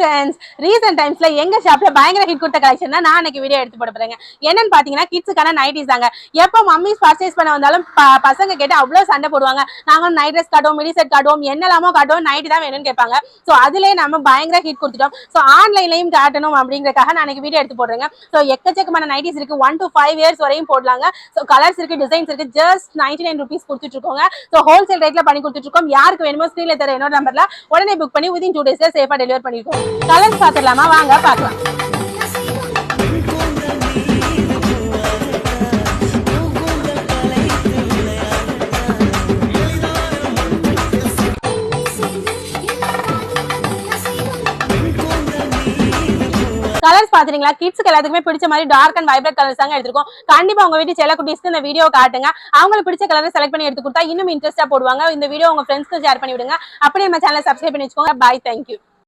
Friends, recent டைம்ஸ்ல எங்க ஷாப்ல பயங்கர ஹிட் கொடுத்த கலெக்ஷன் தான் நான் இன்னைக்கு வீடியோ எடுத்து போட போறேங்க. என்னன்னு பாத்தீங்கன்னா கிட்ஸுக்கான நைட்டிஸ் தாங்க. எப்போ மம்மிஸ் பர்ச்சேஸ் பண்ண வந்தாலும் பசங்க கேட்டு அவ்வளவு சண்டை போடுவாங்க. நாங்க நைட் ட்ரெஸ் காட்டுவோம், மிடி செட் காட்டுவோம், என்னெல்லாமோ காட்டுவோம், நைட்டி தான் வேணும்னு கேட்பாங்க. ஸோ அதுலேயே நம்ம பயங்கர ஹிட் கொடுத்துட்டோம். ஸோ ஆன்லைன்லையும் காட்டணும் அப்படிங்கிறதுக்காக நான் இன்னைக்கு வீடியோ எடுத்து போடுறேங்க. ஸோ எக்கச்சக்கமான நைட்டிஸ் இருக்கு, 1 to 5 இயர்ஸ் வரையும் போடலாங்க. ஸோ கலர்ஸ் இருக்கு, டிசைன்ஸ் இருக்கு, ஜஸ்ட் 99 rupees கொடுத்துட்டு இருக்கோங்க. ஸோ ஹோல்சேல் ரேட்ல பண்ணி கொடுத்துட்டு இருக்கோம். யாருக்கு வேணுமோ ஸ்கிரீன்ல தர என்னோட நம்பர்ல உடனே புக் பண்ணி within 2 days சேஃபா டெலிவர் பண்ணிருக்கோம். கலர்ஸ் பாத்துடலாமா? வாங்க பார்க்கலாம். கலர்ஸ் பாத்துறீங்களா? கிட்ஸ்க்கு எல்லாத்துக்குமே பிடிச்ச மாதிரி டார்க் அண்ட் வைப்ரண்ட் கலர்ஸ் தாங்க எடுத்துருக்கோம். கண்டிப்பா உங்க வீட்டு செல்ல குட்டீஸ்க்கு இந்த வீடியோ காட்டுங்க. அவங்களுக்கு பிடிச்ச கலரை செலக்ட் பண்ணி எடுத்து கொடுத்தா இன்னும் இன்ட்ரெஸ்டா போடுவாங்க. இந்த வீடியோ உங்க ஃப்ரெண்ட்ஸ்க்கு ஷேர் பண்ணி விடுங்க. அப்படியே நம்ம சேனலை சப்ஸ்கிரைப் பண்ணி வச்சுக்கோங்க. Bye, thank you.